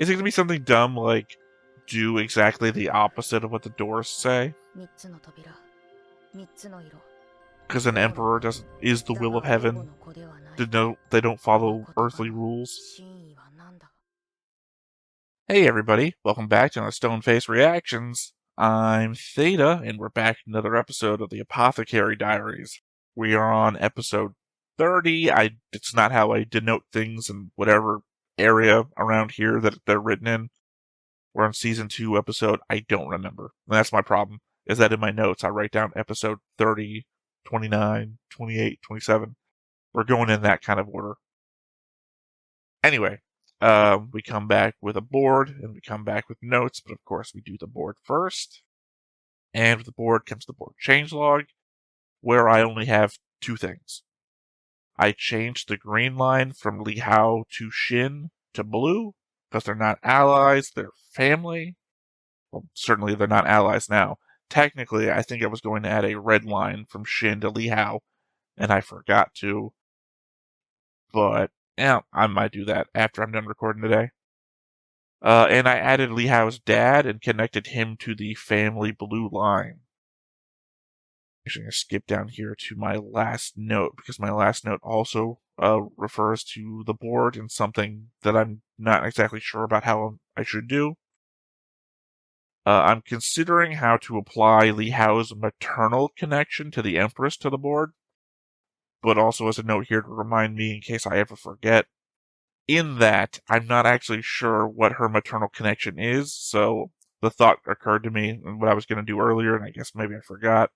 Is it going to be something dumb like do exactly the opposite of what the doors say? Because an emperor is the will of heaven. They don't follow earthly rules. Hey everybody, welcome back to another Stone Face Reactions. I'm Theta, and we're back with another episode of the Apothecary Diaries. We are on episode 30. It's not how I denote things in whatever area around here that they're written in. We're on season 2 episode, I don't remember. And that's my problem, is that in my notes I write down episode 30, 29, 28, 27. We're going in that kind of order. Anyway, we come back with a board, and we come back with notes, but of course we do the board first. And with the board comes the board changelog, where I only have 2 things. I changed the green line from Li Hao to Shin to blue, because they're not allies, they're family. Well, certainly they're not allies now. Technically, I think I was going to add a red line from Shin to Li Hao, and I forgot to. But, yeah, I might do that after I'm done recording today. And I added Li Hao's dad and connected him to the family blue line. Actually, I'm going to skip down here to my last note, because my last note also refers to the board and something that I'm not exactly sure about how I should do. I'm considering how to apply Li Hao's maternal connection to the Empress to the board, but also as a note here to remind me in case I ever forget. In that, I'm not actually sure what her maternal connection is, so the thought occurred to me and what I was going to do earlier, and I guess maybe I forgot.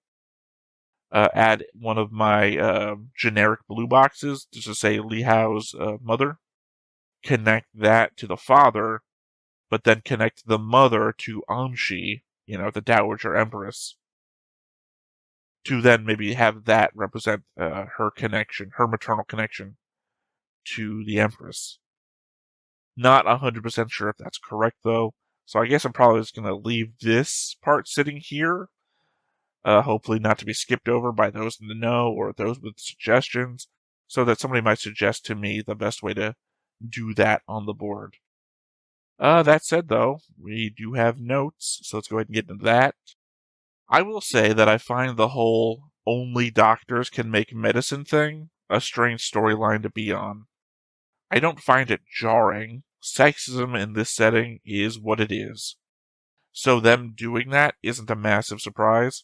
Add one of my generic blue boxes, just to say Li Hao's mother. Connect that to the father, but then connect the mother to Amshi, the Dowager Empress, to then maybe have that represent her connection, her maternal connection to the Empress. Not 100% sure if that's correct, though, so I guess I'm probably just going to leave this part sitting here, hopefully not to be skipped over by those in the know or those with suggestions, so that somebody might suggest to me the best way to do that on the board. That said, though, we do have notes, so let's go ahead and get into that. I will say that I find the whole only doctors can make medicine thing a strange storyline to be on. I don't find it jarring. Sexism in this setting is what it is. So them doing that isn't a massive surprise.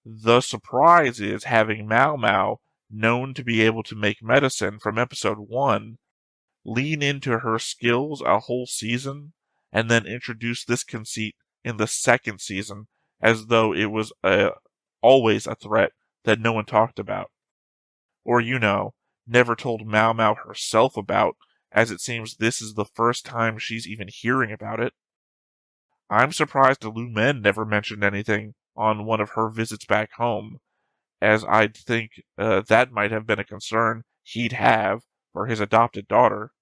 The surprise is having Maomao, known to be able to make medicine from episode 1, lean into her skills a whole season, and then introduce this conceit in the second season as though it was always a threat that no one talked about. Or, never told Maomao herself about, as it seems this is the first time she's even hearing about it. I'm surprised Lu Men never mentioned anything on one of her visits back home, as I'd think that might have been a concern he'd have for his adopted daughter.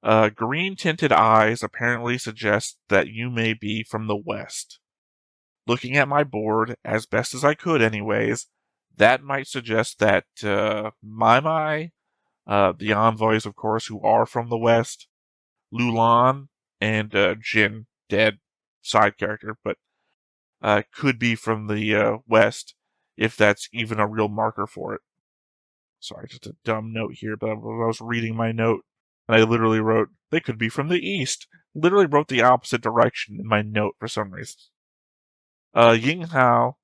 Green-tinted eyes apparently suggest that you may be from the west. Looking at my board, as best as I could anyways, that might suggest that Maomao, the envoys, of course, who are from the west, Lulan, and Jin, dead side character, but could be from the west, if that's even a real marker for it. Sorry, just a dumb note here, but I was reading my note, and I literally wrote, they could be from the east. Literally wrote the opposite direction in my note for some reason. Ying Hao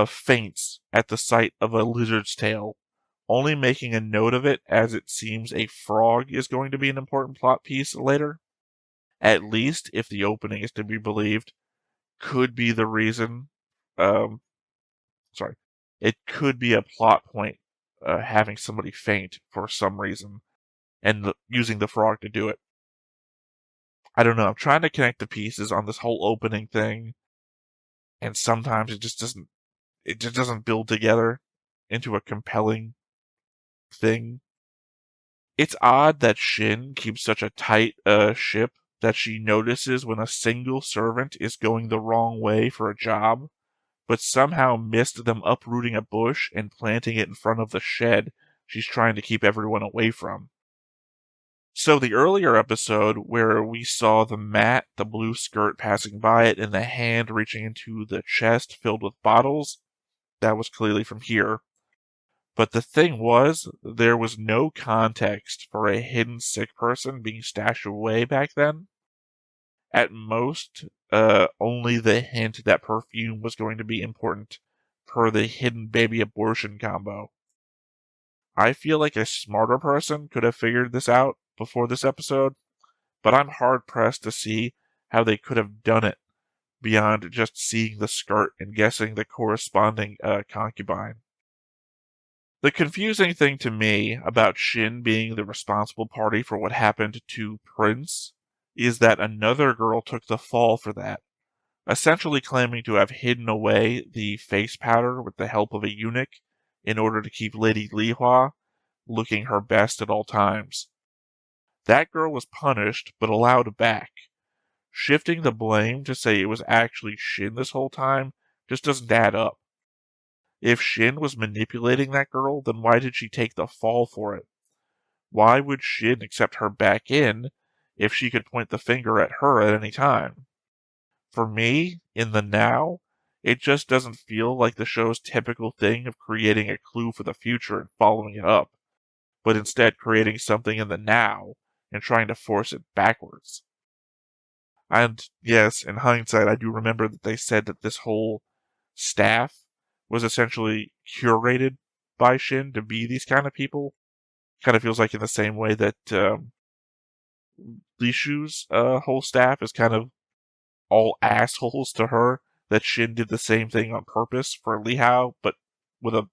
faints at the sight of a lizard's tail, only making a note of it as it seems a frog is going to be an important plot piece later. At least, if the opening is to be believed, could be the reason. It could be a plot point, having somebody faint for some reason, and using the frog to do it. I don't know. I'm trying to connect the pieces on this whole opening thing, and sometimes it just doesn't build together into a compelling thing. It's odd that Shin keeps such a tight ship that she notices when a single servant is going the wrong way for a job, but somehow missed them uprooting a bush and planting it in front of the shed she's trying to keep everyone away from. So the earlier episode where we saw the mat, the blue skirt passing by it, and the hand reaching into the chest filled with bottles, that was clearly from here. But the thing was, there was no context for a hidden sick person being stashed away back then. At most, only the hint that perfume was going to be important per the hidden baby abortion combo. I feel like a smarter person could have figured this out before this episode, but I'm hard-pressed to see how they could have done it beyond just seeing the skirt and guessing the corresponding concubine. The confusing thing to me about Shin being the responsible party for what happened to Prince is that another girl took the fall for that, essentially claiming to have hidden away the face powder with the help of a eunuch in order to keep Lady Lihua looking her best at all times. That girl was punished, but allowed back. Shifting the blame to say it was actually Shin this whole time just doesn't add up. If Shin was manipulating that girl, then why did she take the fall for it? Why would Shin accept her back in if she could point the finger at her at any time? For me, in the now, it just doesn't feel like the show's typical thing of creating a clue for the future and following it up, but instead creating something in the now and trying to force it backwards. And yes, in hindsight, I do remember that they said that this whole staff was essentially curated by Shin to be these kind of people. Kind of feels like in the same way that Lishu's whole staff is kind of all assholes to her, that Shin did the same thing on purpose for Lihao, but with a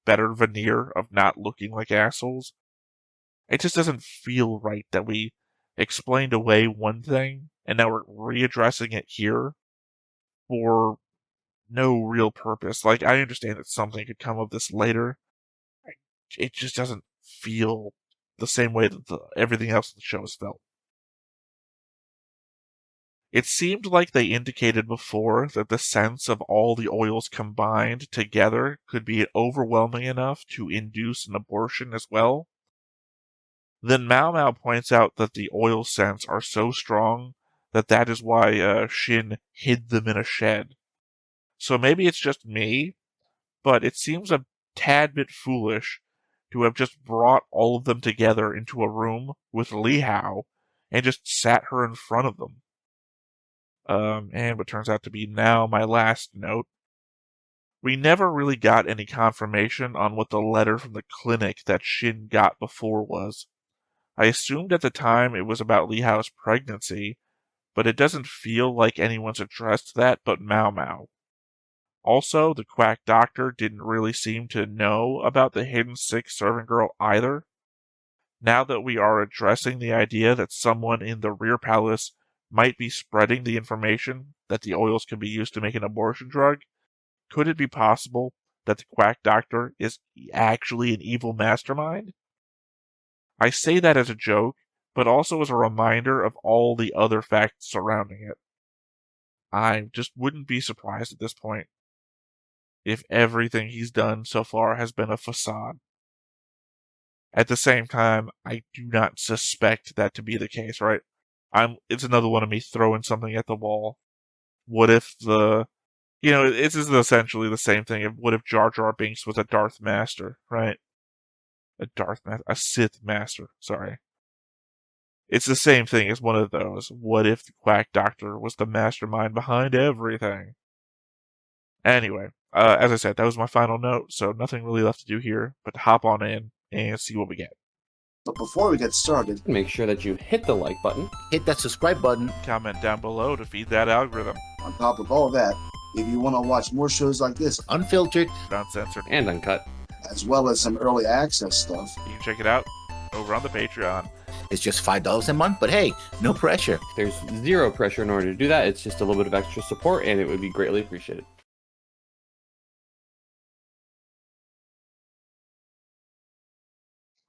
better veneer of not looking like assholes. It just doesn't feel right that we explained away one thing, and now we're readdressing it here for no real purpose. Like, I understand that something could come of this later. It just doesn't feel the same way that everything else in the show has felt. It seemed like they indicated before that the sense of all the oils combined together could be overwhelming enough to induce an abortion as well. Then Maomao points out that the oil scents are so strong that is why Shin hid them in a shed. So maybe it's just me, but it seems a tad bit foolish to have just brought all of them together into a room with Lihao and just sat her in front of them. And what turns out to be now my last note. We never really got any confirmation on what the letter from the clinic that Shin got before was. I assumed at the time it was about Lihao's pregnancy, but it doesn't feel like anyone's addressed that but Maomao. Also, the quack doctor didn't really seem to know about the hidden sick servant girl either. Now that we are addressing the idea that someone in the rear palace might be spreading the information that the oils can be used to make an abortion drug, could it be possible that the quack doctor is actually an evil mastermind? I say that as a joke, but also as a reminder of all the other facts surrounding it. I just wouldn't be surprised at this point if everything he's done so far has been a facade. At the same time, I do not suspect that to be the case, right? It's another one of me throwing something at the wall. What if this is essentially the same thing. What if Jar Jar Binks was a Darth Master, right? A Sith Master, sorry. It's the same thing as one of those. What if the Quack Doctor was the mastermind behind everything? Anyway, as I said, that was my final note, so nothing really left to do here but to hop on in and see what we get. But before we get started, make sure that you hit the like button, hit that subscribe button, comment down below to feed that algorithm. On top of all that, if you want to watch more shows like this, unfiltered, uncensored, and uncut, as well as some early access stuff, you can check it out over on the Patreon. It's just $5 a month, but hey, no pressure. There's zero pressure in order to do that. It's just a little bit of extra support, and it would be greatly appreciated.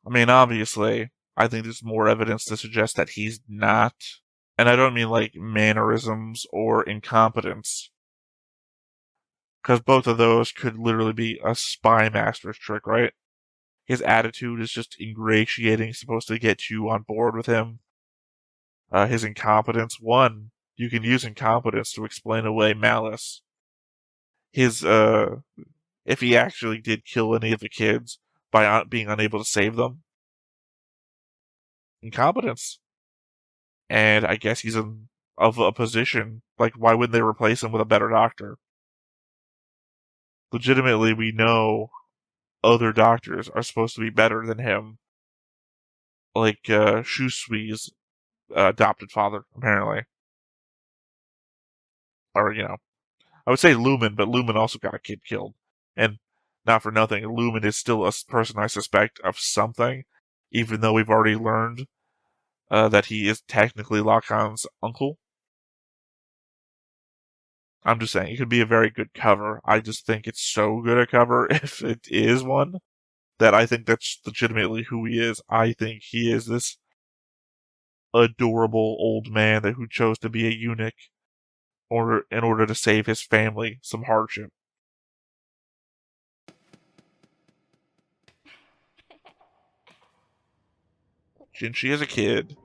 I mean, obviously, I think there's more evidence to suggest that he's not. And I don't mean like mannerisms or incompetence. Because both of those could literally be a spy master's trick, right? His attitude is just ingratiating, supposed to get you on board with him. His incompetence. One, you can use incompetence to explain away malice. His, if he actually did kill any of the kids by being unable to save them. Incompetence. And I guess he's of a position, like, why wouldn't they replace him with a better doctor? Legitimately, we know other doctors are supposed to be better than him. Like, Shusui's adopted father, apparently. Or, I would say Lumen, but Lumen also got a kid killed. And not for nothing, Lumen is still a person I suspect of something, even though we've already learned that he is technically Lacan's uncle. I'm just saying, it could be a very good cover. I just think it's so good a cover, if it is one, that I think that's legitimately who he is. I think he is this adorable old man who chose to be a eunuch in order to save his family some hardship. Jinshi is a kid.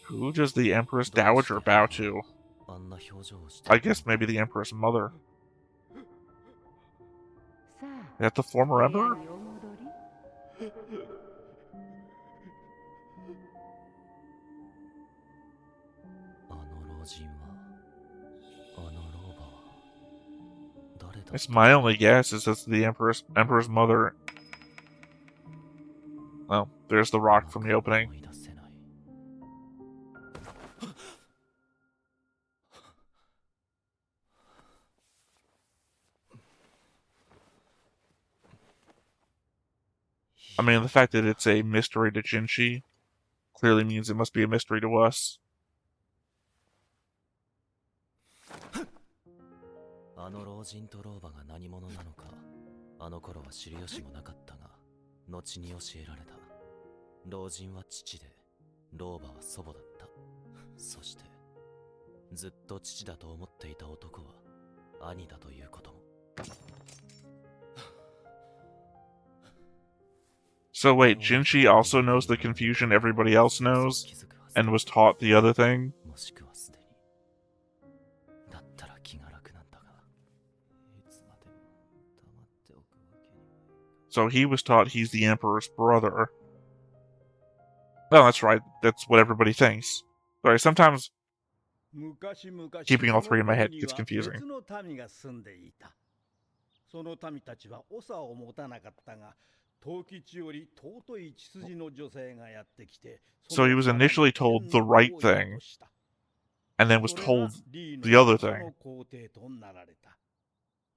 Who does the Empress Dowager bow to? I guess maybe the Empress Mother. Is that the former Emperor? It's my only guess is that's the Emperor's Mother. Well, there's the rock from the opening. I mean, the fact that it's a mystery to Jinshi clearly means it must be a mystery to us. あの老人と老婆が何者なのか、あの頃は知る由もなかったが、後に教えられた。老人は父で、老婆は祖母だった。そして、ずっと父だと思っていた男は兄だということも。So wait, Jinshi also knows the confusion everybody else knows, and was taught the other thing? So he was taught he's the Emperor's brother. No, that's right. That's what everybody thinks. Sorry, sometimes keeping all three in my head gets confusing. その民たちは長を持たなかったが、陶器地より尊い血筋の女性がやってきて、 So he was initially told the right thing, and then was told the other thing.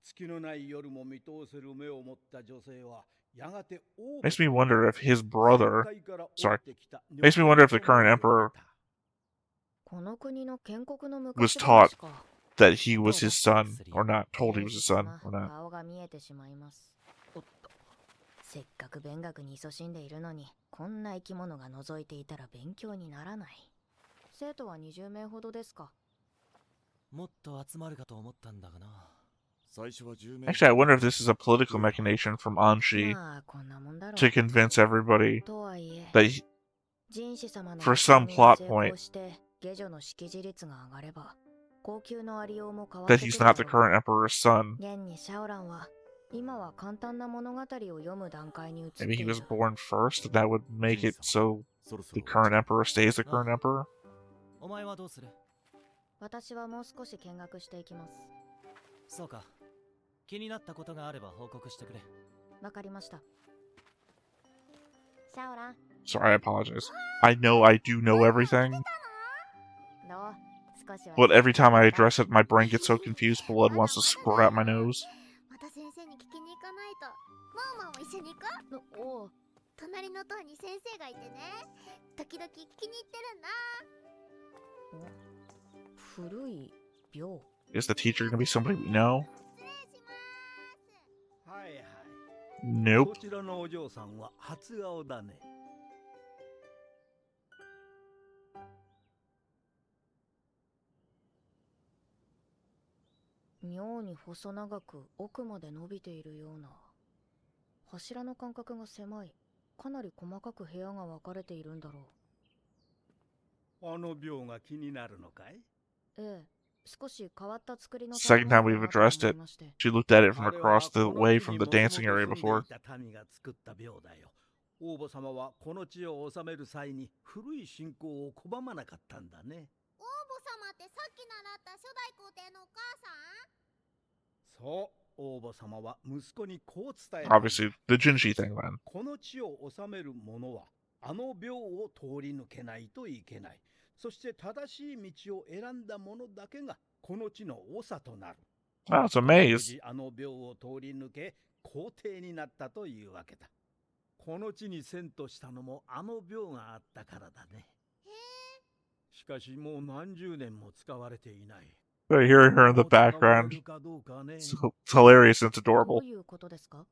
月のない夜も見通せる目を持った女性は、やがて Makes me wonder if his brother, makes me wonder if the current emperor was taught that he was his son, or not, told he was his son, or not. せっかく勉学に勤しんでいるのに、こんな生き物が覗いていたら勉強にならない。生徒は20名ほどですか。もっと集まるかと思ったんだがな。 Actually, I wonder if this is a political machination from Anshi to convince everybody that for some plot point that he's not the current emperor's son. Maybe he was born first, and that would make it so the current emperor stays the current emperor? 私はもう少し見学していきます。そうか。気になったことがあれば報告してくれ。わかりました。シャオラン。 Sorry, I apologize. I know I do know everything, but every time I address it, my brain gets so confused, blood wants to squirt out my nose. また先生に聞きに行かないと。マオマオも一緒に行こう。おお。隣の棟に先生がいてね。時々聞きに行ってるんだ。古い病。 Is the teacher gonna be somebody we know? はいはい。 Nope. そちらのお嬢さんは初顔だね。妙に細長く奥まで伸びているような。柱の間隔が狭い。かなり細かく部屋が分かれているんだろあの廟が気になるのかい？う。ええ、少し変わった作りの Second 建 time 物 we've だなと addressed 思い it. まして。 She looked at it from あれ across は the この way 地 from に the もと dancing もと area 住んで before. いた民が作った廟だよ。王母様はこの地を治める際に古い信仰を拒まなかったんだね。王母様ってさっき習った初代皇帝のお母さん？そう、王母様は息子にこう伝えたんだ。 Obviously, the jinshi thing then. この地を治める者はあの廟を通り抜けないといけない。そして正しい道を選んだ者だけがこの地の長となる。 Oh, it's a 無 maze. 事あの廟を通り抜け皇帝になったというわけだ。この地に遷都したのもあの廟があったからだね。へえ。しかしもう何十年も使われていない。 I hear her in the もう使われ background. るかどうかね。 It's hilarious and it's ど adorable. ういうことですか？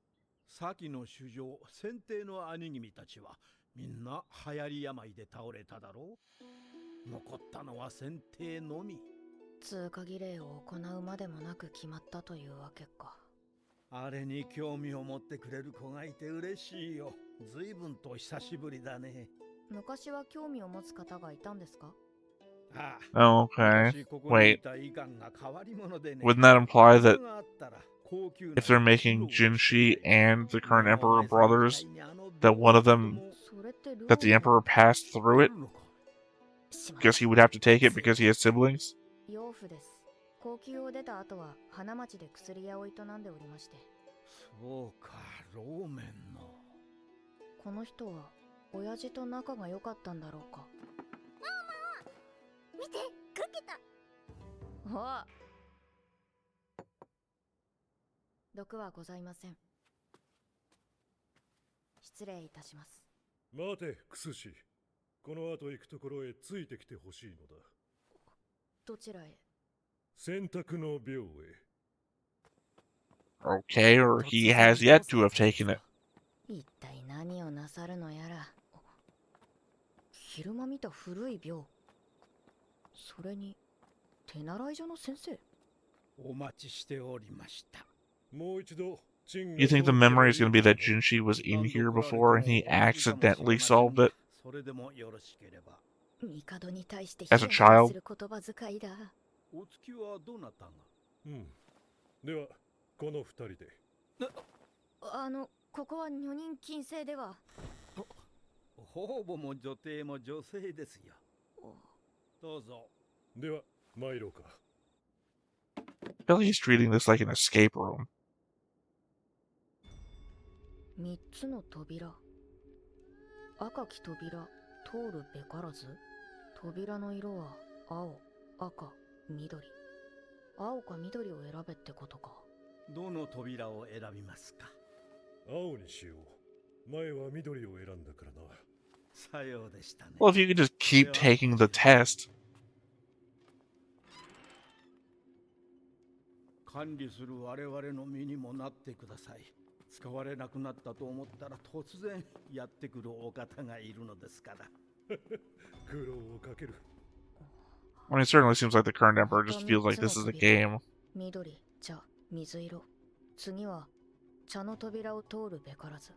先の主上、先帝の兄君たちはみんな流行り病で倒れただろう。残ったのは先帝のみ。通過儀礼を行うまでもなく決まったというわけか。あれに興味を持ってくれる子がいて嬉しいよ。随分と久しぶりだね。昔は興味を持つ方がいたんですか？ああ、 Oh, okay. 私ここにい Wait, た医官が変わり者でね。 wouldn't that imply that 暇があったら高級な if they're making Jinshi and the current emperor brothers, that one of them, それってルー that the emperor passed through it? しまっ Guess he would have to take it because he has siblings? 養父です。高級を出た後は花町で薬屋を営んでおりまして。そうか、ローメンの。この人は親父と仲が良かったんだろうか。見て、かけた。おう。毒はございません。失礼いたします。待て、クスシ。この後行くところへついてきてほしいのだ。どちらへ？選択の廟へ。Okay, or he has yet to have taken it. 一体何をなさるのやら。昼間見た古い廟。それに手習い所の先生。お待ちしておりました。もう一度、チンが You think the memory is going to be that Jinshi was in here before and he accidentally solved it それでもよろしければ。帝に対して as a 非難 child? する言葉遣いだ。お月はどうなったんだ？うん。では、この二人で。ここは女人禁制では。方々も女帝も女性ですよ。どうぞ。では、参ろうか。I feel like he's treating this like an escape room. 三つの扉。赤き扉、通るべからず。扉の色は青、赤、緑。青か緑を選べってことか。どの扉を選びますか？青にしよう。前は緑を選んだからな。さようでしたね。 Well, if you could just keep taking the test. 管理する我々の身にもなってください。使われなくなったと思ったら突然やってくるお方がいるのですから。苦労をかける。I mean, it certainly seems like the current emperor just feels like this is a game. 緑、茶、水色。次は茶の扉を通るべからず。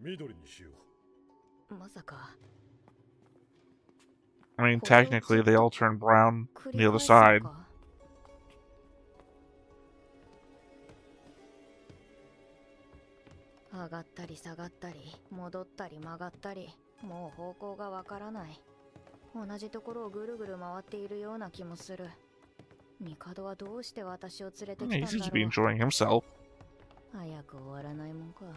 緑にしよまさか。 I mean, technically, they all turn brown on the other side. 上がったり下がったり、戻ったり曲がったり、もう方向がわからない。同じところをぐるぐる回っているような気もする。帝はどうして私を連れて I き mean, た he ん seems だ to be ろう。 enjoying himself. 早く終わらないもんか。う。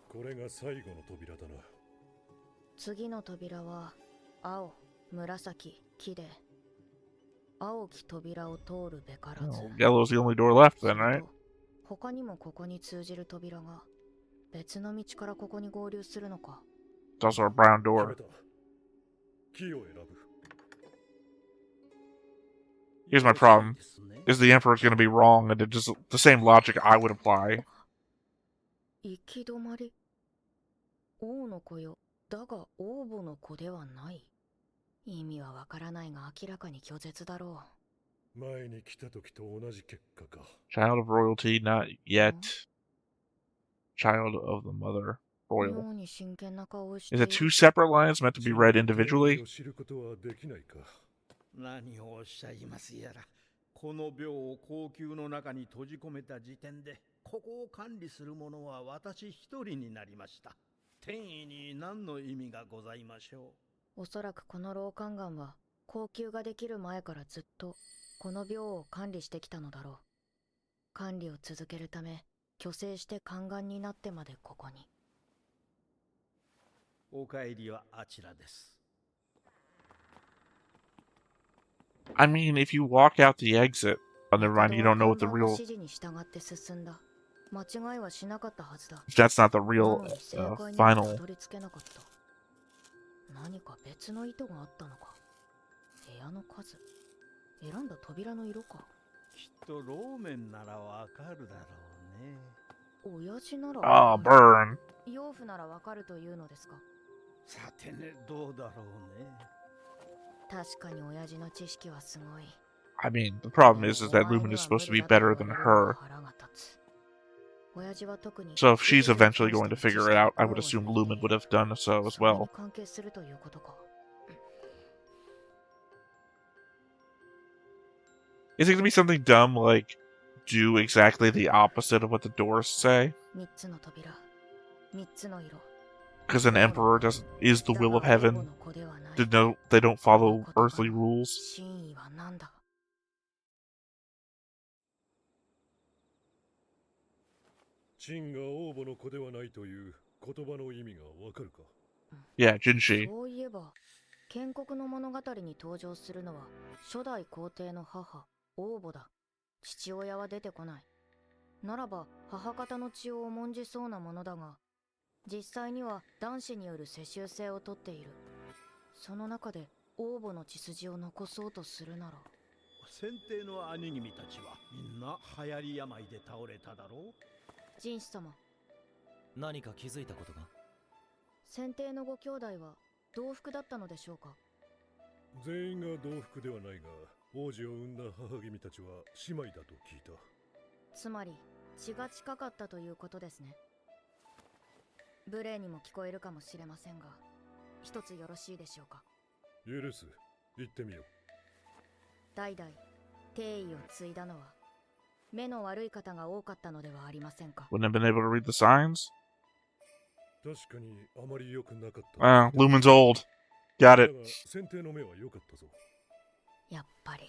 これが最後の扉だな。次の扉は青、紫、黄で青き扉を通るべからず。 Oh, yellow's the only door left す then, る right? と他にもここに通じる扉が別の道からここに合流するのか。 It's also a brown 決め door. た。木を選ぶ。Here's my problem. Is the Emperor's going to be wrong, and it just the same logic I would apply. 行き止まり。王の子よ。だが王母の子ではない。意味はわからないが明らかに拒絶だろう。前に来た時と同じ結果か。Child of royalty, not yet. Child of the mother, royal. 妙に真剣な顔をして Is it two separate lines meant to be read individually? 知ることはできないか。何をおっしゃいますやら。この廟を皇宮の中に閉じ込めた時点で、ここを管理する者は私一人になりました。天意に何の意味がございましょおそらくこの老宦官は皇宮ができる前からずっとこの廟を管理してきたのだろう。管理を続けるため虚勢して宦官になってまでここに。う。お帰りはあちらです。I mean, if you walk out the exit, oh, never mind, you don't know what the 宦官の real... 指示に従って進んだ。間違いはしなかったはずだ。 If that's not the real なのに正解には final... たどり着けなかった。何か別の意図があったのか。部屋の数、選んだ扉の色か。きっとローメンならわかるだろうね。親父なら Oh, burn. 養父ならわかるというのですか。さてね、どうだろうね。確かに親父の知識はすごい。 I mean, the problem is that Lumen is supposed to be better than her. So if she's eventually going to figure it out, I would assume Lumen would have done so as well. Is it going to be something dumb like do exactly the opposite of what the doors say? Because an emperor is the will of heaven. They don't follow earthly rules. チンが王母の子ではないという言葉の意味がわかるか。 Yeah, jinshi. そういえば、建国の物語に登場するのは初代皇帝の母、王母だ。父親は出てこない。ならば母方の血を重んじそうなものだが、実際には男子による世襲制をとっている。その中で王母の血筋を残そうとするなら。先帝の兄君たちはみんな流行り病で倒れただろう。jinshi様、何か気づいたことが？先帝のご兄弟は同服だったのでしょうか？全員が同服ではないが、王子を産んだ母君たちは姉妹だと聞いた。つまり血が近かったということですね。無礼にも聞こえるかもしれませんが、一つよろしいでしょうか？許す。行ってみよう。代々帝位を継いだのは目の悪い方が多かったのではありませんか？ Wouldn't have been able to read the signs? 確かにあまり良くなかった。Lumen's old. Got it. 先帝の目は良かったぞ。やっぱり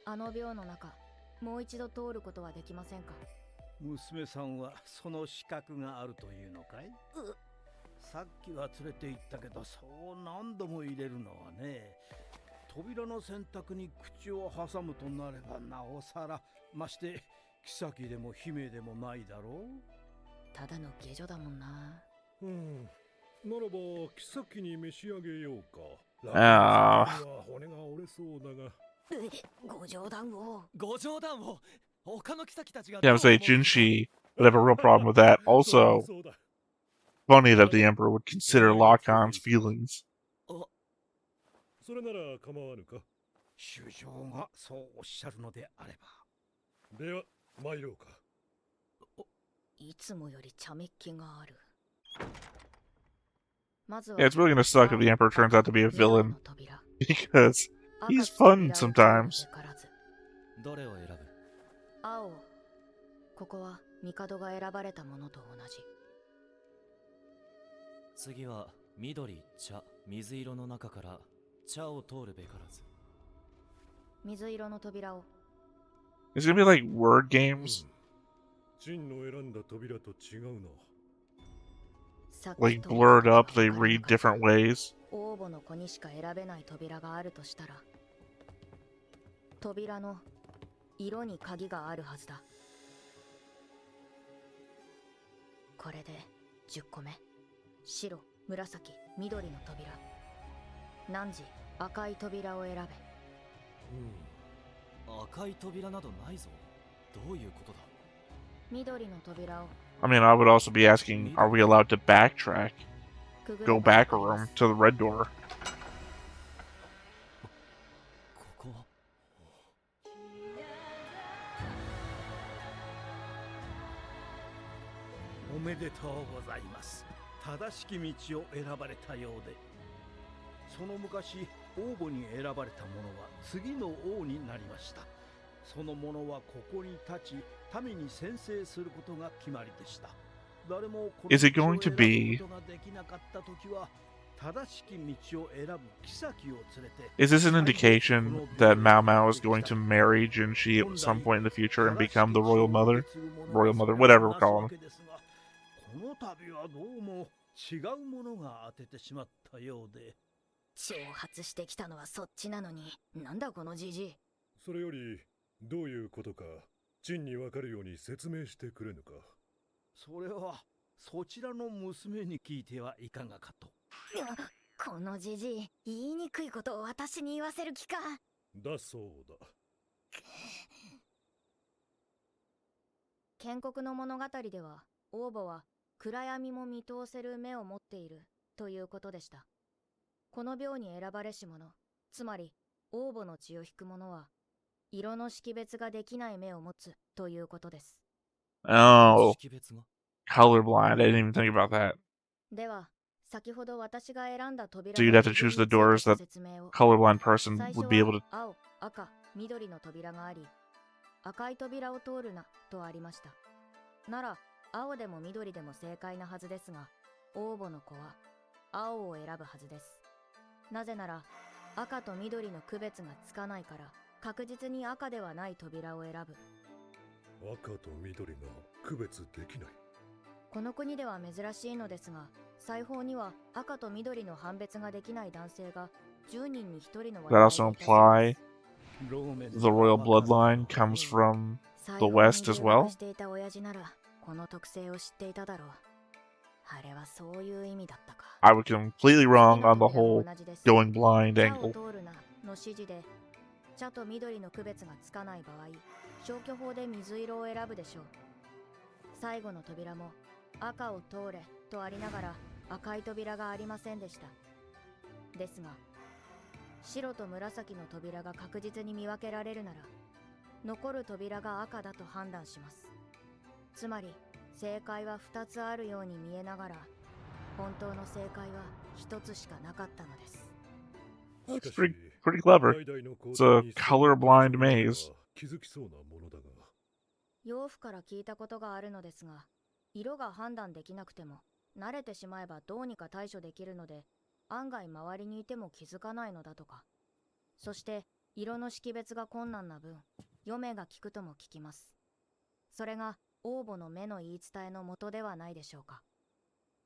あの廟の中、もう一度通ることはできませんか？娘さんはその資格があるというのかい？さっきは連れて行ったけど、そう何度も入れるのはね。扉の選択に口を挟むとなればなおさら、まして妃でも姫でもないだろう。ただの下女だもんな。ならば妃に召し上げようか。ああ。骨が折れそうだが。ご冗談を。ご冗談を。他の妃たちが。Yeah, I would say jinshi would have a real problem with that. Also, funny that the Emperor would consider Lakan's feelings. それなら構わぬか。主上がそうおっしゃるのであれば。では参ろうか。いつもより茶目っ気がある。Yeah, it's really gonna suck if the Emperor turns out to be a villain. Because he's fun sometimes. どれを選ぶ？青。ここは帝が選ばれたものと同じ。次は緑、茶、水色の中から茶を通るべからず。水色の扉を。It's gonna be like word games. ジンの選んだ扉と違うな。Like blurred up, they read different ways. 王母の子にしか選べない扉があるとしたら、扉の色に鍵があるはずだ。これで10個目。白、紫、緑の扉。汝、赤い扉を選べ。赤い扉などないぞ。どういうことだ。緑の扉を I mean, I would also be asking, are we allowed to backtrack? くぐ Go れば back わ a かりま room す。 to the red door. ここは。おめでとうございます。正しき道を選ばれたようで、その昔王母に選ばれた者は次の王になりました。その者はここに立ち民に宣誓することが決まりでした。誰もこの Is it 道 going を to 選ぶ be- ことができなかった時は、正しき道を選ぶ妃を連れて Is this an 最後 indication この that 病院に Maomao やっ is てき going た to marry Jinshi at 本 some 来 point in the future and 正し become き the 血 royal を mother? 受け継ぐ者が Royal mother, それを whatever we're なす calling わ him. けですが、この度はどうも違うものが当ててしまったようで。挑発してきたのはそっちなのに、なんだこのじじい。それよりどういうことか陳にわかるように説明してくれぬか。それはそちらの娘に聞いてはいかがかと。このじじい、言いにくいことを私に言わせる気か。だそうだ。建国の物語では、王母は暗闇も見通せる目を持っているということでした。この病に選ばれし者、つまり王母の血を引く者は、色の識別ができない目を持つということです。Oh, 識別が。 colorblind. I didn't even think about that. では、先ほど私が選んだ扉 So you'd の have to 基準 choose the について doors ご that 説明を。 colorblind person 最 would 初 be able は to. 青、赤、緑の扉があり、赤い扉を通るなとありました。なら、青でも緑でも正解なはずですが、王母の子は青を選ぶはずです。なぜなら、赤と緑の区別がつかないから、確実に赤ではない扉を選ぶ。赤と緑が区別できない。この国では珍しいのですが、裁縫には赤と緑の判別ができない男性が10人に1人の That also 割合でいたそうで imply す。 the royal bloodline comes from the West as well? していた親父ならこの特性を知っていただろう。あれはそういう意味だったか。 I was completely wrong on the whole going blind 茶を angle. 通るなの指示で、茶と緑の区別がつかない場合、消去法で水色を選ぶでしょう。最後の扉も赤を通れとありながら赤い扉がありませんでした。ですが、白と紫の扉が確実に見分けられるなら、残る扉が赤だと判断します。つまり、正解は2つあるように見えながら、本当の正解は1つしかなかったのです。It's pretty clever. It's a colorblind maze. 気づきそうなものだが。養父から聞いたことがあるのですが、色が判断できなくても、慣れてしまえばどうにか対処できるので、案外周りにいても気づかないのだとか。そして、色の識別が困難な分、読めが効くとも聞きます。それが、王母の目の言い伝えの元ではないでしょうか。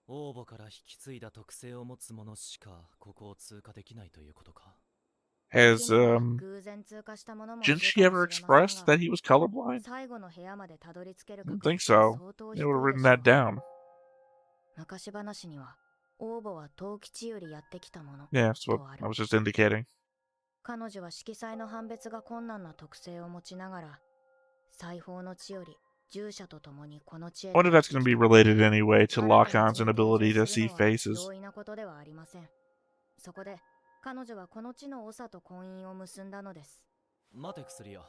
王母から引き継いだ特性を持つ者しかここを通過できないということか。 Has 偶然通過したものもい Jinshi るかもしれ ever ません expressed が、 that he was colorblind? 最後の部屋までたどり着ける I 確 don't think 率は so. 相当 They 低 would have いで written しょ that う。 down. 昔話には、王母は陶器地よりやってきたもの Yeah, that's what とあ I る。 was just indicating. 彼女は色彩の判別が困難な特性を持ちながら、裁縫の地より従者と共にこの地へ I wonder if that's going to be related anyway to Lockon's inability to see faces. 容易なことではありません。そこで、彼女はこの地の長と婚姻を結んだのです。待て薬屋。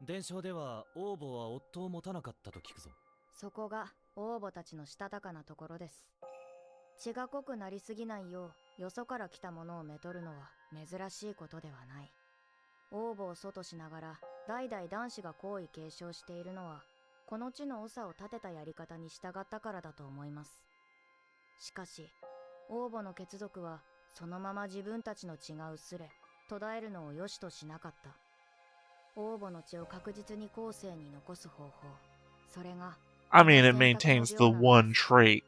伝承では王母は夫を持たなかったと聞くぞ。そこが王母たちのしたたかなところです。血が濃くなりすぎないよう、よそから来たものをめとるのは珍しいことではない。王母を祖としながら、代々男子が皇位継承しているのは、この地の長を立てたやり方に従ったからだと思います。しかし、王母の血族は、そのまま自分たちの血が薄れ、途絶えるのを良しとしなかった。王母の血を確実に後世に残す方法、それが、 I mean, it maintains the one trait.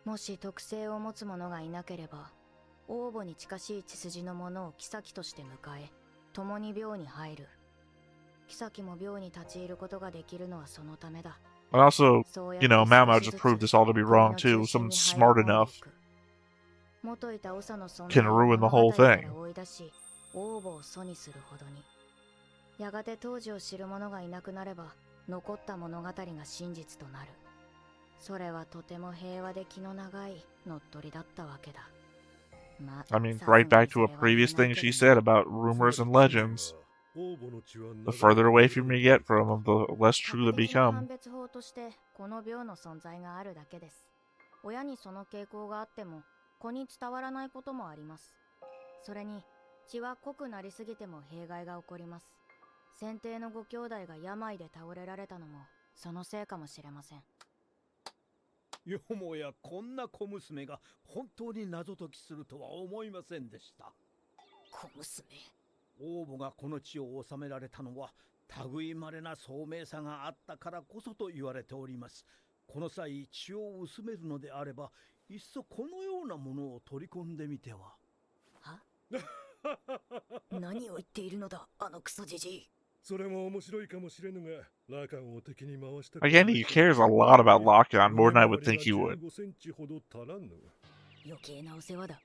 もし特性を持つ者がいなければ、王母に近しい血筋の者を妃として迎え、共に廟に入る。妃も廟に立ち入ることができるのはそのためだ。 But also, you know, Maomao just proved this all to be wrong too. Someone smart enough can ruin the whole thing. 王母を祖にするほどに。やがて当時を知る者がいなくなれば、残った物語が真実となる。それはとても平和で気の長い乗っ取りだったわけだ。I mean, right back to a previous thing she said about rumors and legends. The further away from you get from them, the less true they become. 判別法としてこの病の存在があるだけです。親にその傾向があっても子に伝わらないこともあります。それに血は濃くなりすぎても弊害が起こります。先帝のご兄弟が病で倒れられたのもそのせいかもしれません。よもやこんな小娘が本当に謎解きするとは思いませんでした。小娘。王母がこの地を治められたのは類まれな聡明さがあったからこそと言われております。この際血を薄めるのであれば、いっそこのようなものを取り込んでみては。は何を言っているのだ、あのクソじじい。それも面白いかもしれぬが、ラカンを敵に回した。 Again, he cares a lot about Lockhart, more than I would think he would. 余計なお世話だ。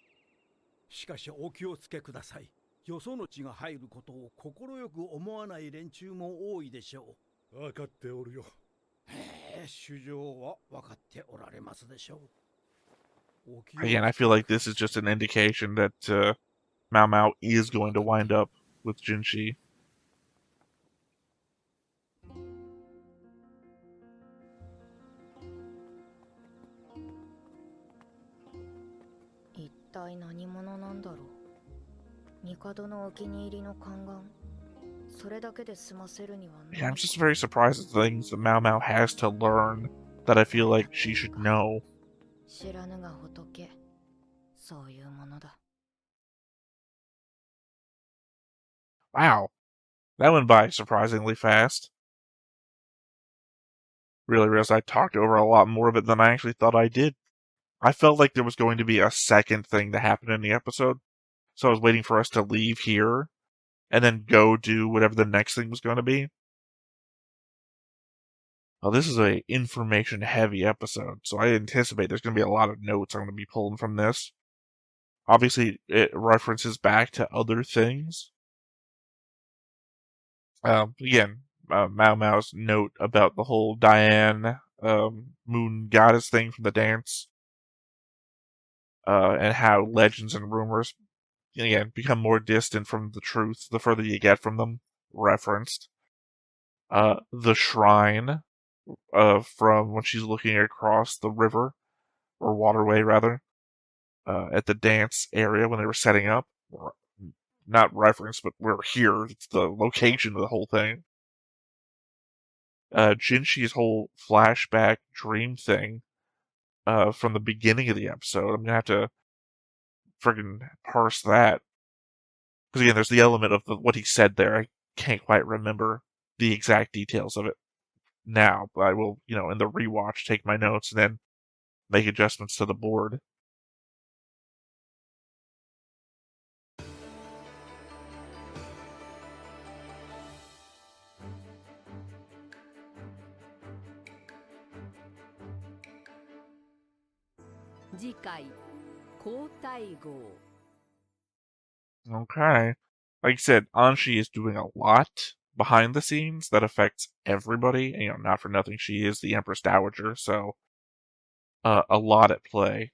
しかしお気をつけください。よその血が入ることを快く思わない連中も多いでしょう。分かっておるよ。主情は分かっておられますでしょう。Again, I feel like this is just an indication that Maomao is going to wind up with Jinshi. 一体何者なんだろう。帝のお気に入りの宦官。それだけで済ませるには。Yeah, I'm just very surprised at the things that Maomao has to learn that I feel like she should know. 知らぬが仏、そういうものだ。 Wow, that went by surprisingly fast. Really realized I talked over a lot more of it than I actually thought I did. I felt like there was going to be a second thing to happen in the episode, so I was waiting for us to leave here and then go do whatever the next thing was going to be. Well, this is a information-heavy episode, so I anticipate there's going to be a lot of notes I'm going to be pulling from this. Obviously, it references back to other things. Again, Maomao's note about the whole Diane moon goddess thing from the dance, and how legends and rumors, again, become more distant from the truth the further you get from them, referenced. The shrine, from when she's looking across the river, or waterway rather, at the dance area when they were setting up. Not referenced, but we're here. It's the location of the whole thing. Jinshi's whole flashback dream thing, from the beginning of the episode. I'm gonna have to friggin' parse that. Because again, there's the element of what he said there. I can't quite remember the exact details of it now, but I will, in the rewatch, take my notes and then make adjustments to the board. Okay. Like I said, Anshi is doing a lot behind the scenes that affects everybody. Not for nothing, she is the Empress Dowager, so a lot at play.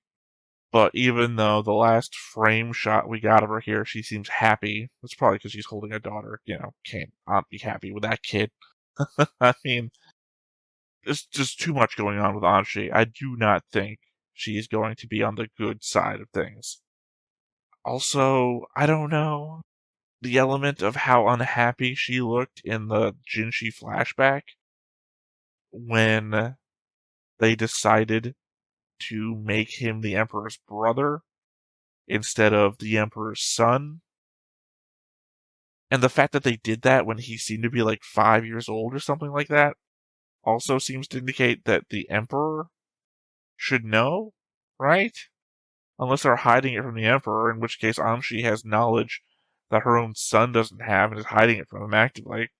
But even though the last frame shot we got of her here, she seems happy. That's probably because she's holding a daughter. Can't Aunt be happy with that kid? I mean, there's just too much going on with Anshi. I do not think she is going to be on the good side of things. Also, I don't know. The element of how unhappy she looked in the Jinshi flashback when they decided to make him the Emperor's brother instead of the Emperor's son. And the fact that they did that when he seemed to be like 5 years old or something like that also seems to indicate that the Emperor should know, right? Unless they're hiding it from the Emperor, in which case Anshi has knowledge that her own son doesn't have and is hiding it from him actively.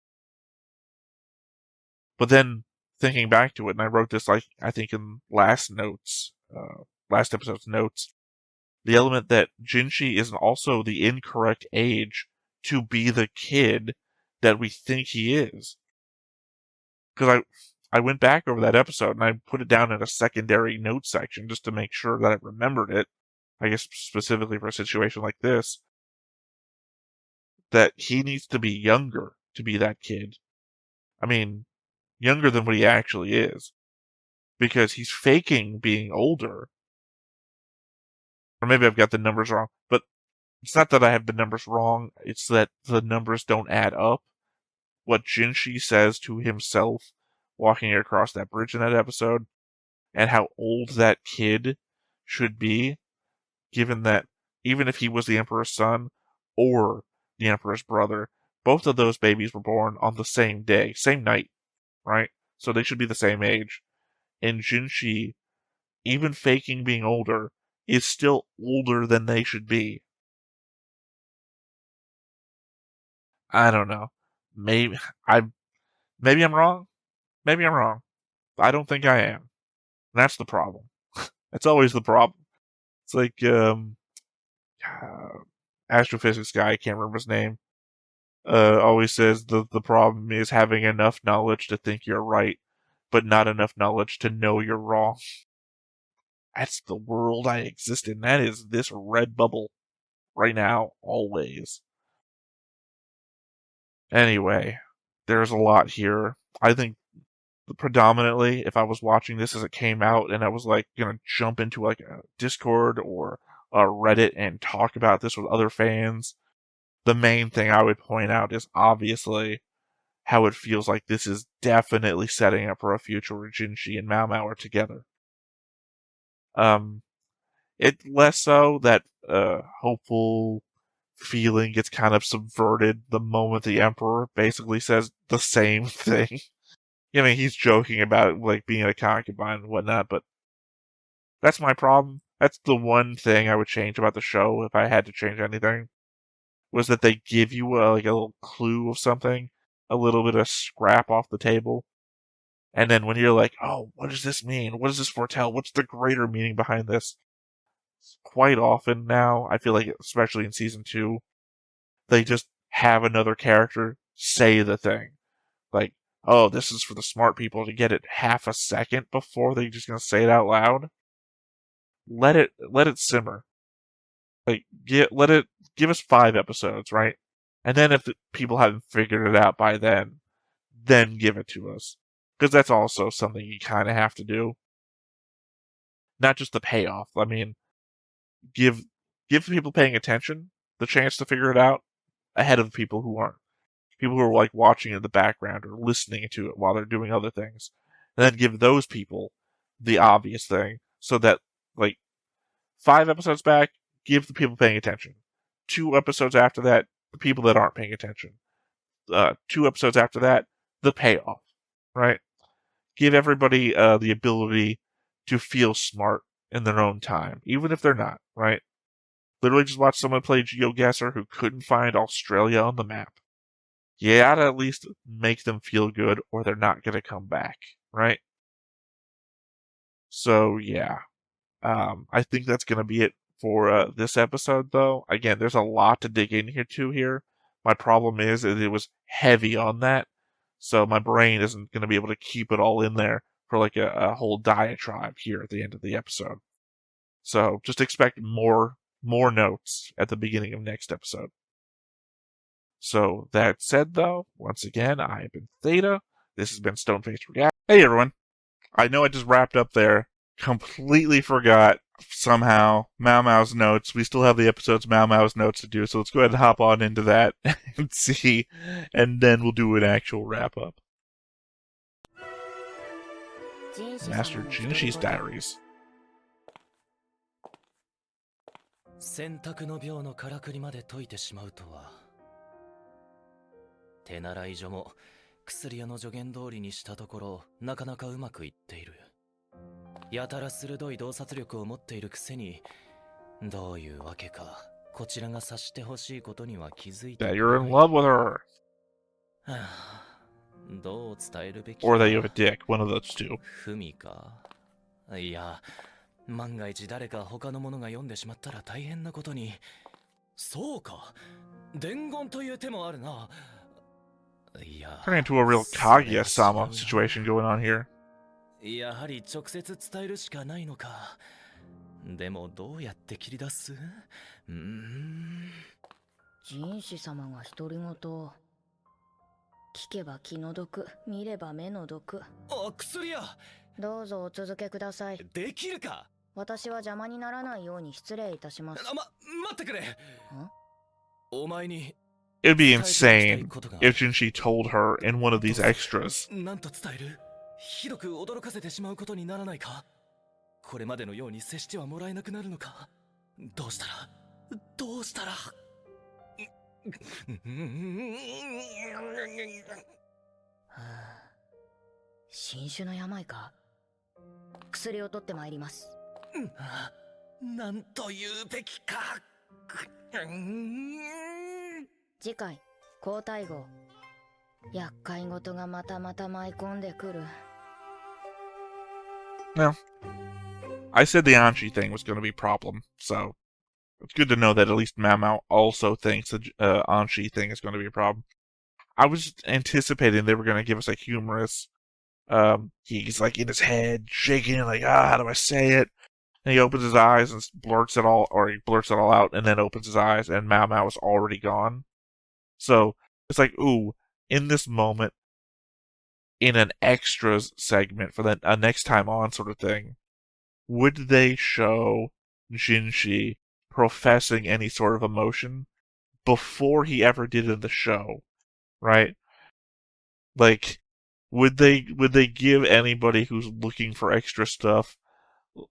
But then, thinking back to it, and I wrote this, I think in last episode's notes, the element that Jinshi is also the incorrect age to be the kid that we think he is. Because I went back over that episode and I put it down in a secondary note section just to make sure that I remembered it. I guess specifically for a situation like this, that he needs to be younger to be that kid. I mean, younger than what he actually is. Because he's faking being older. Or maybe I've got the numbers wrong. But it's not that I have the numbers wrong, it's that the numbers don't add up. What Jinshi says to himself walking across that bridge in that episode, and how old that kid should be, given that even if he was the Emperor's son or the Emperor's brother, both of those babies were born on the same day, same night, right? So they should be the same age. And Jinshi, even faking being older, is still older than they should be. I don't know. Maybe maybe I'm wrong. Maybe I'm wrong. I don't think I am. That's the problem. That's always the problem. It's like astrophysics guy, I can't remember his name. Always says the problem is having enough knowledge to think you're right, but not enough knowledge to know you're wrong. That's the world I exist in. That is this red bubble right now, always. Anyway, there's a lot here. I think predominantly, if I was watching this as it came out and I was like gonna jump into like a Discord or a Reddit and talk about this with other fans, the main thing I would point out is obviously how it feels like this is definitely setting up for a future where Jinshi and Maomao are together. It less so that hopeful feeling gets kind of subverted the moment the Emperor basically says the same thing. I mean, he's joking about like being a concubine and whatnot, but that's my problem. That's the one thing I would change about the show if I had to change anything, was that they give you like a little clue of something, a little bit of scrap off the table, and then when you're like, oh, what does this mean? What does this foretell? What's the greater meaning behind this? Quite often now, I feel like, especially in season 2, they just have another character say the thing. Like, oh, this is for the smart people to get it half a second before they're just gonna say it out loud. Let it simmer. Like, give us 5 episodes, right? And then if the people haven't figured it out by then give it to us. Because that's also something you kind of have to do. Not just the payoff. I mean, give people paying attention the chance to figure it out ahead of the people who aren't. People who are like watching in the background or listening to it while they're doing other things. And then give those people the obvious thing so that, like, 5 episodes back, give the people paying attention. 2 episodes after that, the people that aren't paying attention. 2 episodes after that, the payoff, right? Give everybody the ability to feel smart in their own time, even if they're not, right? Literally just watch someone play GeoGuessr who couldn't find Australia on the map. You gotta at least make them feel good or they're not gonna come back, right? So, yeah. I think that's gonna be it for this episode, though. Again, there's a lot to dig in here. My problem is that it was heavy on that, so my brain isn't gonna be able to keep it all in there for like a whole diatribe here at the end of the episode. So just expect more notes at the beginning of next episode. So that said, though, once again, I have been Theta. This has been Stonefaced React. Hey everyone! I know I just wrapped up there. Completely forgot somehow Maomao's notes. We still have the episode's Maomao's notes to do, so let's go ahead and hop on into that and see, and then we'll do an actual wrap up. Master Jinshi's Diaries. 選択の病のからくりまで解いてしまうとは。手習い所も薬屋の助言通りにしたところなかなかうまくいっている。やたら鋭い洞察力を持っているくせにどういうわけかこちらが察してほしいことには気づいて That you're in love with her. どう伝えるべき Or that you have a dick, one of those two. ふみかいや万が一誰か他の者が読んでしまったら大変なことに。そうか伝言という手もあるな。Turning into a real Kaguya-sama situation going on here. やはり直接伝えるしかないのか。でもどうやって切り出す？jinshi様が独り言。聞けば気の毒、見れば目の毒。あ、薬や。どうぞお続けください。できるか？私は邪魔にならないように失礼いたします。待ってくれ。お前に It would be insane if Jinshi told her in one of these extras. なんと伝える？ひどく驚かせてしまうことにならないか？これまでのように接してはもらえなくなるのか？どうしたら新種の病か？薬を取ってまいります。なんと言うべきか。次回交代号。厄介事がまた舞い込んでくる。Well, I said the Anshi thing was going to be a problem, so it's good to know that at least Maomao also thinks the Anshi thing is going to be a problem. I was anticipating they were going to give us a humorous, he's like in his head, shaking, like, how do I say it? And he opens his eyes and blurts it all out, and then opens his eyes, and Maomao is already gone. So it's like, ooh, in this moment, in an extras segment for a next time on sort of thing, would they show Jinshi professing any sort of emotion before he ever did in the show, right? Like, would they give anybody who's looking for extra stuff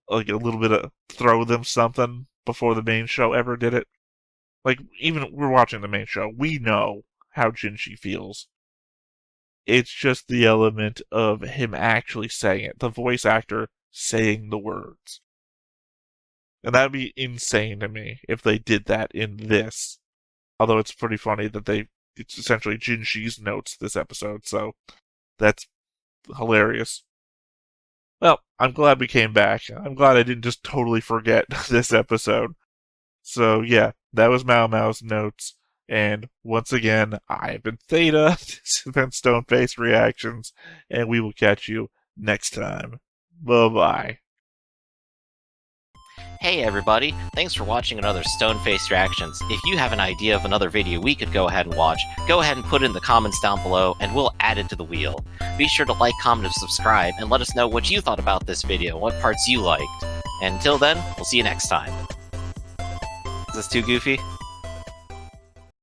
like a little bit of throw them something before the main show ever did it? Like, even we're watching the main show, we know how Jinshi feels. It's just the element of him actually saying it, the voice actor saying the words. And that'd be insane to me if they did that in this. Although it's pretty funny that it's essentially Jinshi's notes this episode, so that's hilarious. Well, I'm glad we came back. I'm glad I didn't just totally forget this episode. So yeah, that was Maomao's notes. And once again, I've been Theta, this has been Stoneface Reactions, and we will catch you next time. Bye-bye. Hey everybody, thanks for watching another Stoneface Reactions. If you have an idea of another video we could go ahead and watch, go ahead and put it in the comments down below and we'll add it to the wheel. Be sure to like, comment, and subscribe, and let us know what you thought about this video, what parts you liked. And until then, we'll see you next time. Is this too goofy?